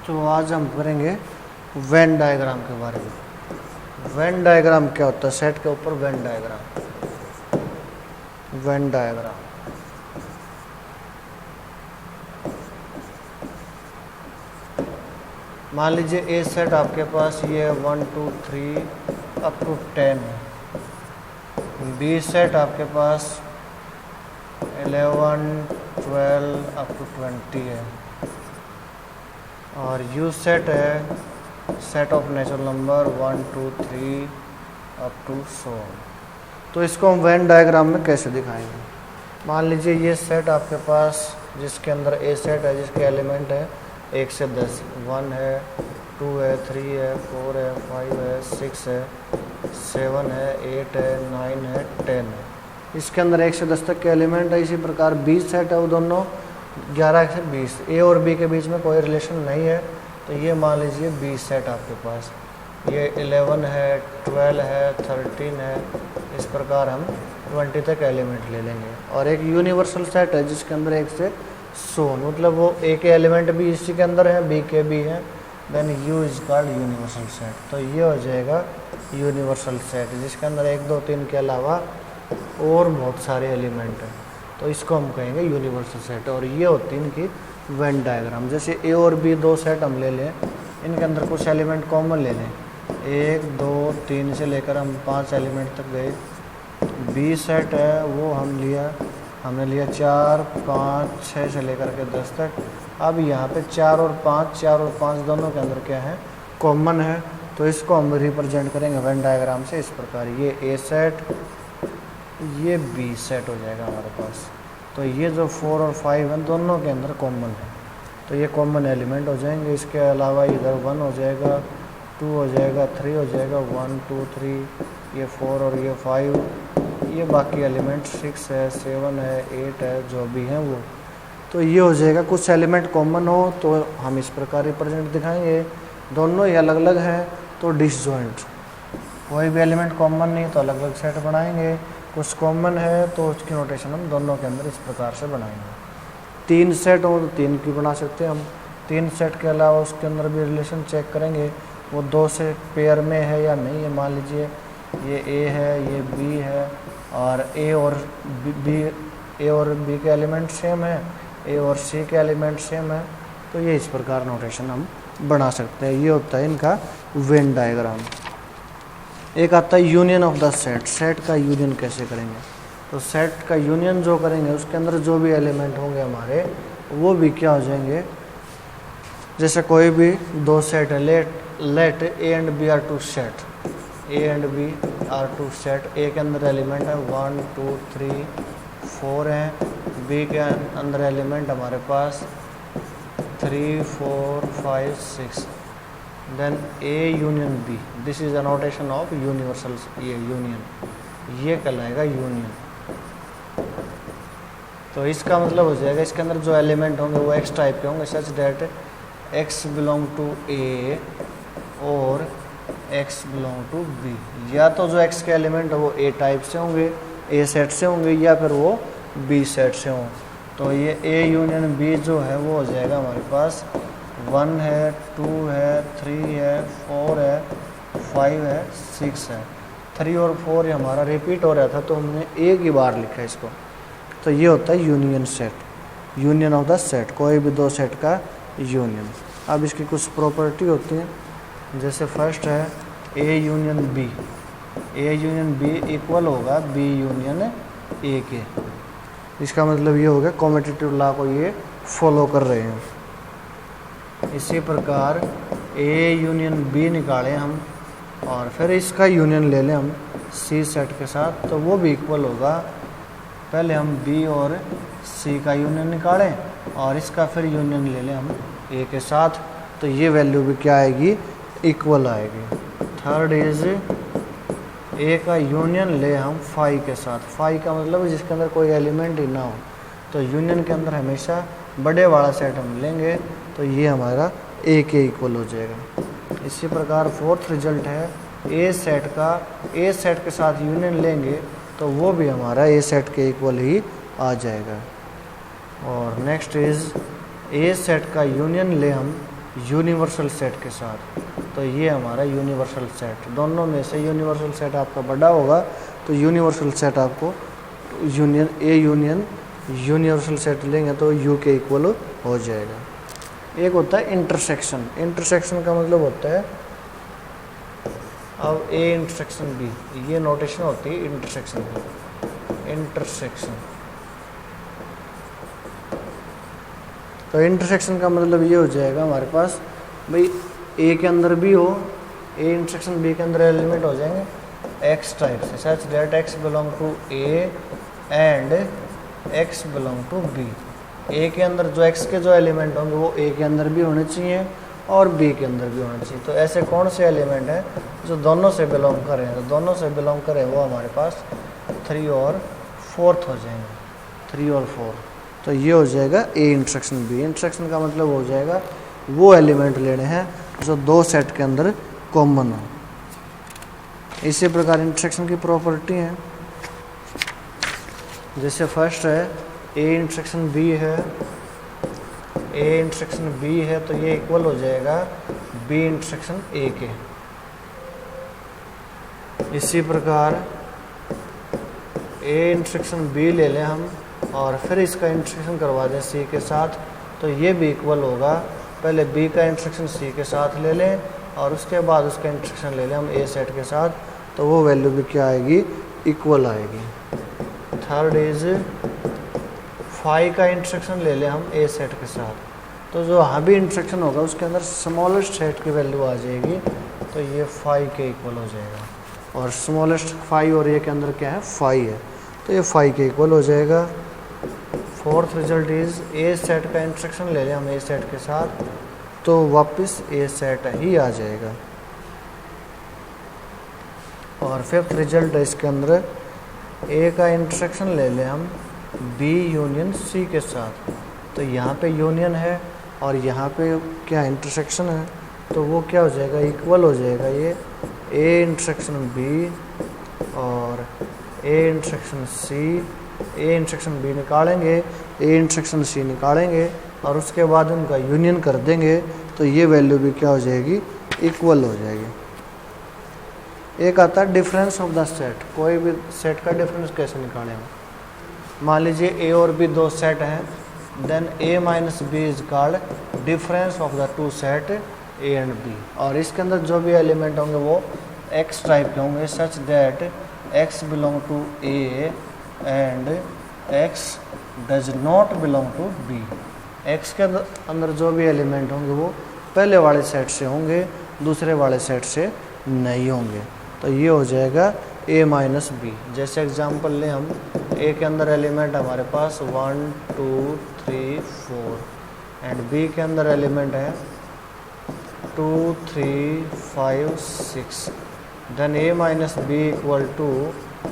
तो आज हम करेंगे वेन डायग्राम के बारे में। वेन डायग्राम क्या होता है? सेट के ऊपर वेन डायग्राम। वेन डायग्राम मान लीजिए ए सेट आपके पास ये 1 2 3 अप टू 10 है। बी सेट आपके पास 11 12 अप टू 20 है। और यू सेट है set of natural number 1 2 3 up to 100। तो इसको हम वेन डायग्राम में कैसे दिखाएंगे? मान लीजिए ये सेट आपके पास जिसके अंदर ए सेट है, जिसके एलिमेंट है 1 से 10, 1 है 2 है 3 है 4 है 5 है 6 है 7 है 8 है 9 है 10 है। इसके अंदर 1 से 10 तक के एलिमेंट है। इसी प्रकार बी सेट है, वो दोनों 11 से 20, ए और बी के बीच में कोई रिलेशन नहीं है। तो ये मान लीजिए बी सेट आपके पास ये 11 है 12 है 13 है। इस प्रकार हम 20 तक एलिमेंट ले लेंगे। और एक यूनिवर्सल सेट है जिसके अंदर 1 से 100, मतलब वो ए के एलिमेंट भी इसी के अंदर है, बी के भी हैं। Then U is called universal set. तो ये हो जाएगा यूनिवर्सल सेट जिसके अंदर 1 2 3 के अलावा और बहुत सारे एलिमेंट हैं। तो इसको हम कहेंगे यूनिवर्सल सेट। और ये होती है इनकी वेन डायग्राम। जैसे ए और बी दो सेट हम ले लें, इनके अंदर कुछ एलिमेंट कॉमन ले लें। 1 2 3 से लेकर हम 5 एलिमेंट तक गए। बी सेट है वो हमने लिया 4 5 6 से लेकर के 10 तक। अब यहाँ पे 4 और 5 दोनों के अंदर क्या है? कॉमन है। तो इसको हम रिप्रेजेंट करेंगे वेन डायग्राम से इस प्रकार। ये ए सेट, ये बी सेट हो जाएगा हमारे पास। तो ये जो 4 और 5 हैं दोनों के अंदर कॉमन है, तो ये कॉमन एलिमेंट हो जाएंगे। इसके अलावा इधर 1 हो जाएगा, 2 हो जाएगा, 3 हो जाएगा, 1 2 3, ये 4 और ये 5, ये बाकी एलिमेंट 6 है 7 है 8 है जो भी हैं वो। तो ये हो जाएगा। कुछ एलिमेंट कॉमन हो तो हम इस प्रकार रिप्रेजेंट दिखाएंगे। दोनों ही अलग अलग हैं तो डिसजॉइंट। कोई भी एलिमेंट कॉमन नहीं तो अलग अलग सेट बनाएंगे। कुछ कॉमन है तो उसकी नोटेशन हम दोनों के अंदर इस प्रकार से बनाएंगे। 3 सेट हो तो 3 की बना सकते हैं हम। 3 सेट के अलावा उसके अंदर भी रिलेशन चेक करेंगे वो 2 से पेयर में है या नहीं है। मान लीजिए ये ए है ये बी है और ए और बी के एलिमेंट सेम है, ए और सी के एलिमेंट सेम है। तो ये इस प्रकार नोटेशन हम बना सकते हैं। ये होता है इनका वेन डायग्राम। एक आता है union of the set. Set का यूनियन कैसे करेंगे? तो सेट का यूनियन जो करेंगे उसके अंदर जो भी एलिमेंट होंगे हमारे वो भी क्या हो जाएंगे? जैसे कोई भी 2 सेट है, let A and B are 2 set, A and B are 2 set. A के अंदर एलिमेंट है 1 2 3 4 हैं। बी के अंदर एलिमेंट हमारे पास 3 4 5 6। Then A union B, this is a notation of universal ये यूनियन, ये कहलाएगा यूनियन। तो इसका मतलब हो जाएगा इसके अंदर जो एलिमेंट होंगे वो एक्स टाइप के होंगे, such that x belong to A और एक्स बिलोंग टू बी। या तो जो एक्स के एलिमेंट है वो ए टाइप से होंगे, ए सेट से होंगे, या फिर वो बी सेट से हों। तो ये ए यूनियन बी जो है वो हो जाएगा हमारे पास 1 है 2 है 3 है 4 है 5 है 6 है। 3 और 4 ये हमारा रिपीट हो रहा था तो हमने एक ही बार लिखा है इसको। तो ये होता है union set, union of the set, कोई भी 2 सेट का यूनियन। अब इसकी कुछ प्रॉपर्टी होती हैं। जैसे फर्स्ट है A union B. A union B equal होगा बी यूनियन ए के। इसका मतलब ये हो गया कॉम्पिटिटिव लॉ को ये फॉलो कर रहे हैं। इसी प्रकार ए यूनियन बी निकालें हम और फिर इसका यूनियन ले लें हम सी सेट के साथ, तो वो भी इक्वल होगा। पहले हम बी और सी का यूनियन निकालें और इसका फिर यूनियन ले लें हम ए के साथ, तो ये वैल्यू भी क्या आएगी? इक्वल आएगी। थर्ड इज ए का यूनियन ले हम फाई के साथ। फाई का मतलब है जिसके अंदर कोई एलिमेंट ही ना हो। तो यूनियन के अंदर हमेशा बड़े वाला सेट हम लेंगे, तो ये हमारा ए के इक्वल हो जाएगा। इसी प्रकार फोर्थ रिजल्ट है ए सेट का ए सेट के साथ यूनियन लेंगे तो वो भी हमारा ए सेट के इक्वल ही आ जाएगा। और नेक्स्ट इज़ ए सेट का यूनियन ले हम यूनिवर्सल सेट के साथ। तो ये हमारा यूनिवर्सल सेट, दोनों में से यूनिवर्सल सेट आपका बड़ा होगा तो यूनिवर्सल सेट आपको union A union universal set लेंगे तो यू के इक्वल हो जाएगा। एक होता है इंटरसेक्शन, इंटरसेक्शन का मतलब होता है अब ए इंटरसेक्शन बी, ये नोटेशन होती है इंटरसेक्शन की, इंटरसेक्शन। तो इंटरसेक्शन का मतलब ये हो जाएगा हमारे पास भाई ए के अंदर बी हो, ए इंटरसेक्शन बी के अंदर एलिमेंट हो जाएंगे एक्स टाइप से, such that x belong to A and x belong to B. A के अंदर जो एक्स के जो एलिमेंट होंगे वो ए के अंदर भी होने चाहिए और बी के अंदर भी होने चाहिए। तो ऐसे कौन से एलिमेंट हैं जो दोनों से बिलोंग करें, तो दोनों से बिलोंग करें वो हमारे पास 3 और 4 हो जाएंगे, 3 और 4। तो ये हो जाएगा ए इंटरसेक्शन बी। इंटरसेक्शन का मतलब हो जाएगा वो एलिमेंट लेने हैं जो दो सेट के अंदर कॉमन हो। इसी प्रकार इंटरसेक्शन की प्रॉपर्टी है, जैसे फर्स्ट है ए इंटरसेक्शन बी है, ए इंटरसेक्शन बी है तो ये इक्वल हो जाएगा बी इंटरसेक्शन ए के। इसी प्रकार ए इंटरसेक्शन बी ले लें हम और फिर इसका इंटरसेक्शन करवा दें सी के साथ, तो ये भी इक्वल होगा, पहले बी का इंटरसेक्शन सी के साथ ले लें और उसके बाद उसका इंटरसेक्शन ले लें हम ए सेट के साथ, तो वो वैल्यू भी क्या आएगी, इक्वल आएगी। थर्ड इज फाई का इंटरसेक्शन ले लें हम ए सेट के साथ, तो जो भी इंटरसेक्शन होगा उसके अंदर स्मॉलेस्ट सेट की वैल्यू आ जाएगी, तो ये फाई के इक्वल हो जाएगा। और स्मॉलेस्ट फाई और ए के अंदर क्या है, फाई है, तो ये फाई के इक्वल हो जाएगा। Fourth result is a set का इंटरसेक्शन ले लें हम ए सेट के साथ, तो वापस ए सेट ही आ जाएगा। और फिफ्थ रिजल्ट है इसके अंदर ए का इंटरसेक्शन ले लें हम बी यूनियन सी के साथ, तो यहाँ पे यूनियन है और यहाँ पे क्या इंटरसेक्शन है, तो वो क्या हो जाएगा, इक्वल हो जाएगा ये ए इंटरसेक्शन बी और A intersection C. A intersection B निकालेंगे, ए इंटरसेक्शन सी निकालेंगे और उसके बाद उनका यूनियन कर देंगे, तो ये वैल्यू भी क्या हो जाएगी, इक्वल हो जाएगी। एक आता है डिफरेंस ऑफ द सेट, कोई भी सेट का डिफरेंस कैसे निकालेंगे। मान लीजिए ए और बी दो सेट हैं, then A minus B is called difference of the two set A and B, और इसके अंदर जो भी एलिमेंट होंगे वो एक्स टाइप के होंगे, such that x belong to A and X does not belong to B. X के अंदर जो भी एलिमेंट होंगे वो पहले वाले सेट से होंगे, दूसरे वाले सेट से नहीं होंगे, तो ये हो जाएगा ए माइनस बी। जैसे एग्जांपल लें हम, ए के अंदर एलिमेंट हमारे पास 1 2 3 4 एंड बी के अंदर एलिमेंट है 2 3 5 6, then A minus B equal to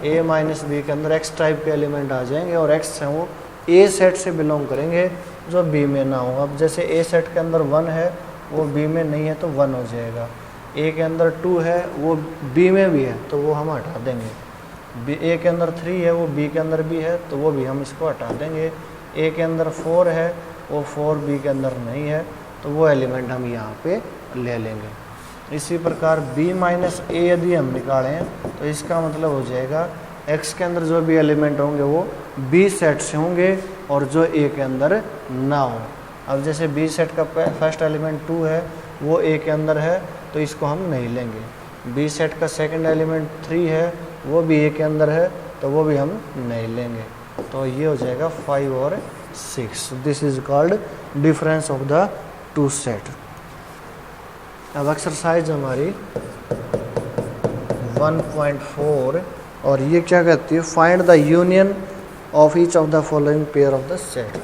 A minus B के अंदर एक्स टाइप के एलिमेंट आ जाएंगे और एक्स हैं वो ए सेट से बिलोंग करेंगे जो बी में ना हो। अब जैसे ए सेट के अंदर 1 है वो बी में नहीं है तो 1 हो जाएगा, ए के अंदर 2 है वो बी में भी है तो वो हम हटा देंगे, ए के अंदर 3 है वो बी के अंदर भी है तो वो भी हम इसको हटा देंगे, ए के अंदर 4 है वो 4 बी के अंदर नहीं है तो वो एलिमेंट हम यहाँ पे ले लेंगे। इसी प्रकार b माइनस ए यदि हम निकालें तो इसका मतलब हो जाएगा x के अंदर जो भी एलिमेंट होंगे वो b सेट से होंगे और जो a के अंदर ना हो। अब जैसे b सेट का फर्स्ट एलिमेंट 2 है वो a के अंदर है तो इसको हम नहीं लेंगे, b सेट का सेकंड एलिमेंट 3 है वो भी a के अंदर है तो वो भी हम नहीं लेंगे, तो ये हो जाएगा 5 और 6। This is called difference of the two set. अब एक्सरसाइज हमारी 1.4 और ये क्या कहती है, find the union of each of the following pair of the set.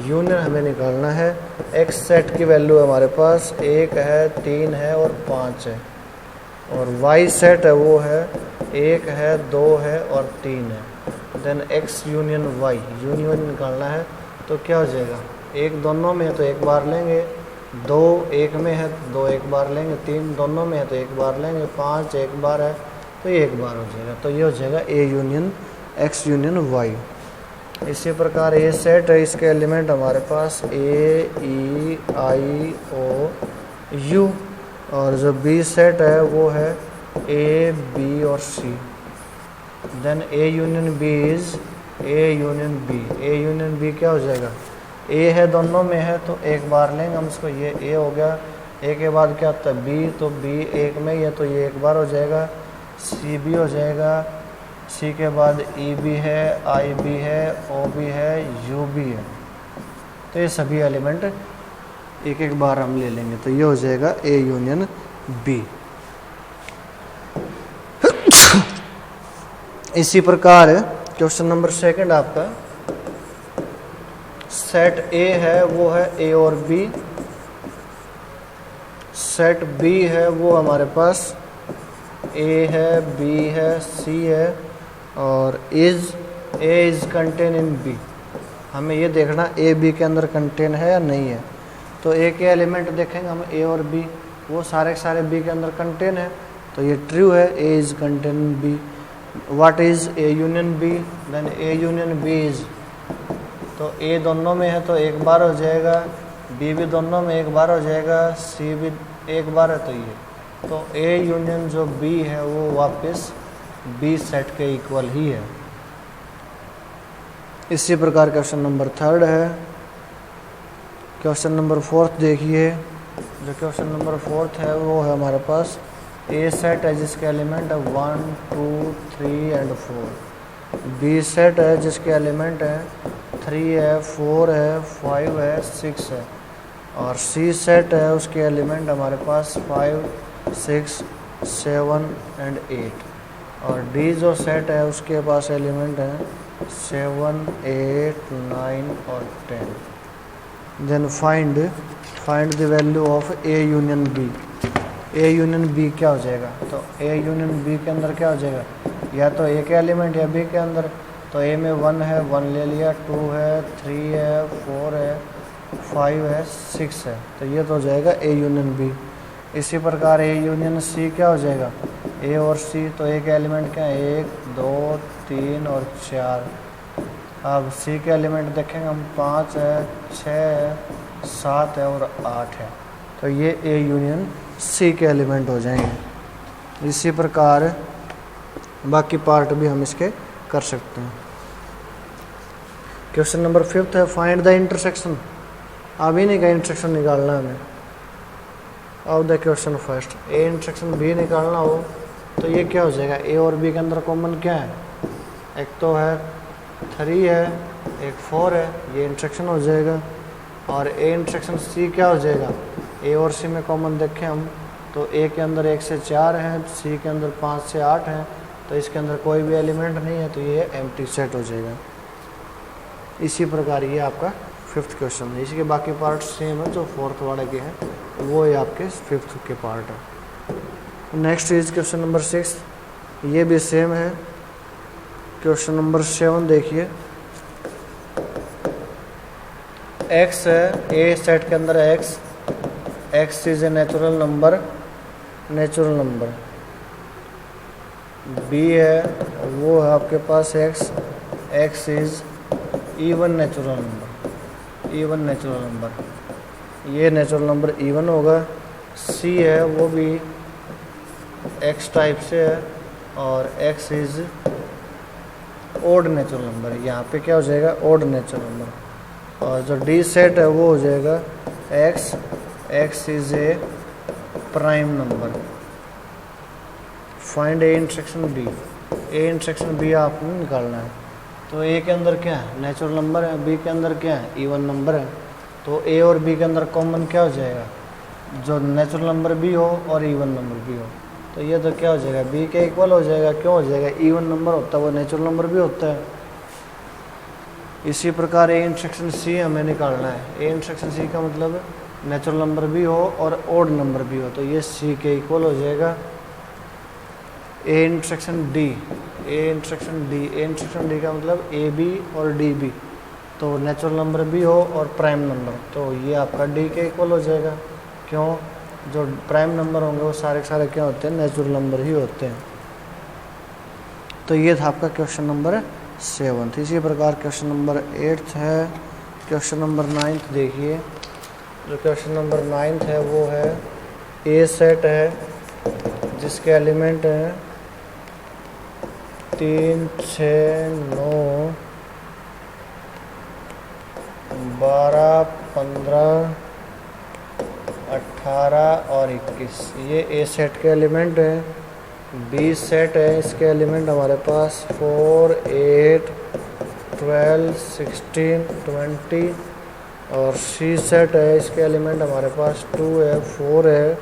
Union हमें निकालना है, एक्स सेट की वैल्यू हमारे पास 1 है 3 है और 5 है, और वाई सेट है वो है 1 है 2 है और 3 है। Then X union Y union निकालना है तो क्या हो जाएगा, एक दोनों में है तो एक बार लेंगे, 2 एक में है 2 एक बार लेंगे, 3 दोनों में है तो एक बार लेंगे, 5 एक बार है तो ये एक बार हो जाएगा, तो ये हो जाएगा A union X union Y. इसी प्रकार ए सेट है, इसके एलिमेंट हमारे पास ए ई आई ओ यू, और जो बी सेट है वो है ए बी और C. Then A union B is A union B. A union B क्या हो जाएगा, ए है दोनों में है तो एक बार लेंगे हम इसको, ये ए हो गया। ए के बाद क्या होता है बी, तो बी एक में ही है तो ये एक बार हो जाएगा। सी बी हो जाएगा, सी के बाद ई बी है, आई बी है, ओ बी है, यू बी है। तो ये सभी एलिमेंट एक एक बार हम ले लेंगे, तो ये हो जाएगा ए यूनियन बी। इसी प्रकार क्वेश्चन नंबर सेकंड आपका, सेट ए है वो है ए और बी, सेट बी है वो हमारे पास ए है, बी है, सी है, और is A is contain in B. हमें ये देखना ए बी के अंदर कंटेन है या नहीं है। तो ए के एलिमेंट देखेंगे हम ए और बी, वो सारे के सारे बी के अंदर कंटेन है, तो ये ट्रू है, A is contain in B. What is A union B, then A union B is, तो ए दोनों में है तो एक बार हो जाएगा, बी भी दोनों में एक बार हो जाएगा, सी भी एक बार है तो ये, तो ए यूनियन जो बी है वो वापस बी सेट के इक्वल ही है। इसी प्रकार क्वेश्चन नंबर थर्ड है। क्वेश्चन नंबर फोर्थ देखिए, जो क्वेश्चन नंबर फोर्थ है वो है हमारे पास ए सेट है जिसके एलिमेंट है 1 2 3 एंड 4। बी सेट है जिसके एलिमेंट है 3 है, 4 है, 5 है, 6 है, और सी सेट है उसके एलिमेंट हमारे पास 5 6 7 एंड 8, और डी जो सेट है उसके पास एलिमेंट है 7 8 9 और 10। Then find the value of A union B. A union B क्या हो जाएगा, तो ए यूनियन बी के अंदर क्या हो जाएगा, या तो ए के एलिमेंट या बी के अंदर। तो ए में 1 है, 1 ले लिया, 2 है, 3 है, 4 है, 5 है, 6 है, तो ये तो हो जाएगा ए यूनियन बी। इसी प्रकार ए यूनियन सी क्या हो जाएगा, ए और सी, तो ए के एलिमेंट क्या है 1 2 3 और 4। अब सी के एलिमेंट देखेंगे हम 5 है, 6 है, 7 है और 8 है, तो ये ए यूनियन सी के एलिमेंट हो जाएंगे। इसी प्रकार बाकी पार्ट भी हम इसके कर सकते हैं। क्वेश्चन नंबर फिफ्थ है फाइंड द इंटरसेक्शन। अभी नहीं का इंटरसेक्शन निकालना है हमें। अब the question first, A intersection B निकालना हो तो ये क्या हो जाएगा, ए और बी के अंदर कॉमन क्या है, एक तो है 3 है, एक 4 है, ये इंटरसेक्शन हो जाएगा। और ए इंटरसेक्शन सी क्या हो जाएगा, ए और सी में कॉमन देखें हम तो ए के अंदर 1 से 4 है, सी के अंदर 5 से 8 है, तो इसके अंदर कोई भी एलिमेंट नहीं है, तो ये एम्प्टी सेट हो जाएगा। इसी प्रकार ये आपका फिफ्थ क्वेश्चन है। इसी के बाकी पार्ट सेम है, जो फोर्थ वाले के हैं वो ये आपके फिफ्थ के पार्ट है। नेक्स्ट इज क्वेश्चन नंबर 6, ये भी सेम है। क्वेश्चन नंबर 7 देखिए, एक्स है, ए सेट के अंदर x is a natural number, B है वो है आपके पास x is even natural number, ये नेचुरल नंबर इवन होगा। सी है वो भी एक्स टाइप से है, और X is odd natural number, यहाँ पे क्या हो जाएगा ओड नेचुरल नंबर। और जो डी सेट है वो हो जाएगा X is a prime number. Find A intersection B, A intersection B आपने निकालना है। तो ए के अंदर क्या है नेचुरल नंबर है, बी के अंदर क्या है इवन नंबर है, तो ए और बी के अंदर कॉमन क्या हो जाएगा, जो नेचुरल नंबर भी हो और इवन नंबर भी हो, तो ये तो क्या हो जाएगा बी के इक्वल हो जाएगा। क्यों हो जाएगा, इवन नंबर होता है वो नेचुरल नंबर भी होता है। इसी प्रकार ए इंटरसेक्शन सी हमें निकालना है। ए इंटरसेक्शन सी का मतलब नेचुरल नंबर भी हो और ओड नंबर भी हो, तो ये सी के इक्वल हो जाएगा। ए इंटरसेक्शन डी का मतलब ए बी और डी बी, तो नेचुरल नंबर भी हो और प्राइम नंबर, तो ये आपका डी के इक्वल हो जाएगा। क्यों, जो प्राइम नंबर होंगे वो सारे के सारे क्या होते हैं नेचुरल नंबर ही होते हैं। तो ये था आपका क्वेश्चन नंबर 7। इसी प्रकार क्वेश्चन नंबर 8 है। क्वेश्चन नंबर 9 देखिए, जो क्वेश्चन नंबर 9 है वो है ए सेट है जिसके एलिमेंट हैं 3, 6, 9, 12, 15, 18 और 21। ये ए सेट के एलिमेंट हैं। बी सेट है, इसके एलिमेंट हमारे पास 4, 8, 12, 16, 20 और सी सेट है, इसके एलिमेंट हमारे पास 2 है, 4 है,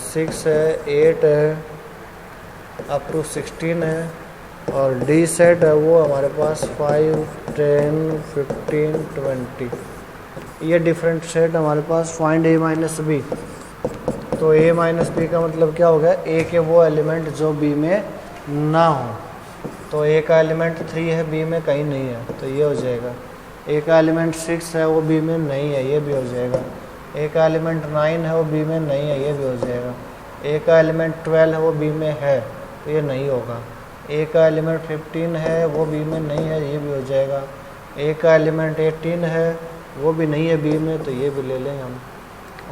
6 है, 8 है, अप टू 16 है। और डी सेट है वो हमारे पास 5, 10, 15, 20। ये डिफरेंट सेट हमारे पास। फाइंड ए माइनस बी। तो ए माइनस बी का मतलब क्या हो गया, ए के वो एलिमेंट जो बी में ना हो। तो ए का एलिमेंट 3 है, बी में कहीं नहीं है, तो ये हो जाएगा। ए का एलिमेंट 6 है, वो बी में नहीं है, ये भी हो जाएगा। ए का एलिमेंट 9 है, वो बी में नहीं है, ये भी हो जाएगा। ए का एलिमेंट 12 है, वो बी में है, तो ये नहीं होगा। ए का एलिमेंट 15 है, वो बी में नहीं है, ये भी हो जाएगा। ए का एलिमेंट 18 है, वो भी नहीं है बी में, तो ये भी ले लेंगे हम।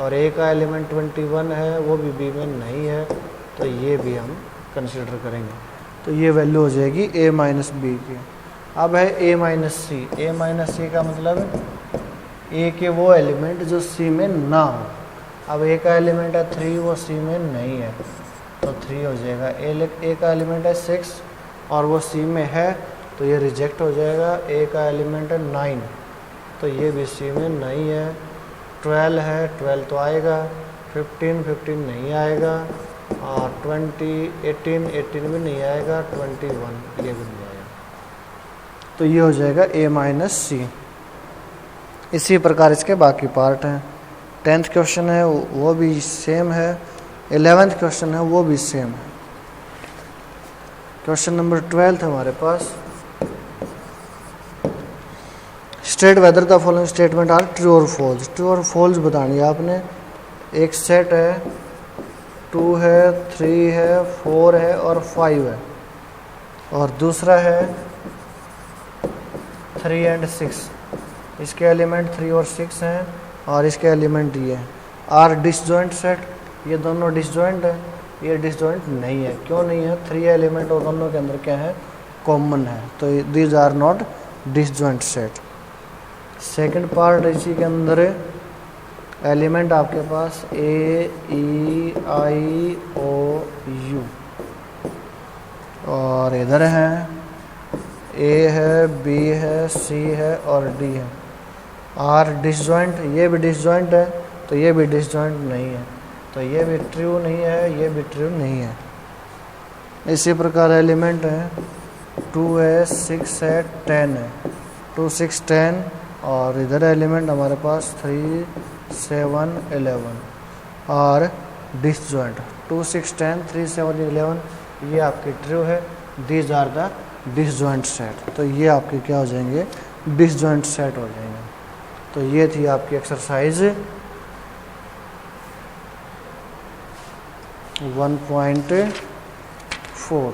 और ए का एलिमेंट 21 है, वो भी बी में नहीं है, तो ये भी हम कंसिडर करेंगे। तो ये वैल्यू हो जाएगी ए माइनस बी की। अब है ए माइनस सी। ए माइनस सी का मतलब ए के वो एलिमेंट जो सी में ना हो। अब ए का एलिमेंट है 3, वो सी में नहीं है, तो 3 हो जाएगा। ए का एलिमेंट है 6 और वो सी में है, तो ये रिजेक्ट हो जाएगा। ए का एलिमेंट है 9, तो ये भी सी में नहीं है। 12 है, 12 तो आएगा। 15 नहीं आएगा। और 18 भी नहीं आएगा। 21 ये भी नहीं आएगा। तो ये हो जाएगा ए माइनस सी। इसी प्रकार इसके बाकी पार्ट हैं। 10th क्वेश्चन है वो भी सेम है। 11th क्वेश्चन है वो भी सेम है। क्वेश्चन नंबर 12 हमारे पास, state whether the following statement are true और फॉल्स। ट्रू और फॉल्स बतानी है आपने। एक सेट है 2 है, 3 है, 4 है और 5 है। और दूसरा है 3 और 6। इसके एलिमेंट 3 और 6 हैं और इसके एलिमेंट ये हैं। आर डिसजॉइंट सेट, ये दोनों डिसजॉइंट है, ये डिसजॉइंट नहीं है। क्यों नहीं है? 3 एलिमेंट और दोनों के अंदर क्या है? कॉमन है, तो these are not disjoint set. Second part इसी के अंदर एलिमेंट आपके पास ए, ई, आई, ओ, यू और इधर है ए है, बी है, सी है और डी है। आर डिसजॉइंट, ये भी डिसजॉइंट है, तो ये भी डिसजॉइंट नहीं है, तो ये भी ट्रू नहीं है, ये भी ट्रू नहीं है। इसी प्रकार एलिमेंट है 2 है, 6 है, 10 है। 2, 6, 10 और इधर एलिमेंट हमारे पास 3, 7, 11 और डिसजॉइंट 2, 6, 10, 3, 7, 11 ये आपकी ट्रू है। These are the disjoint set. तो ये आपके क्या हो जाएंगे? डिसजॉइंट सेट हो जाएंगे। तो ये थी आपकी एक्सरसाइज 1.4।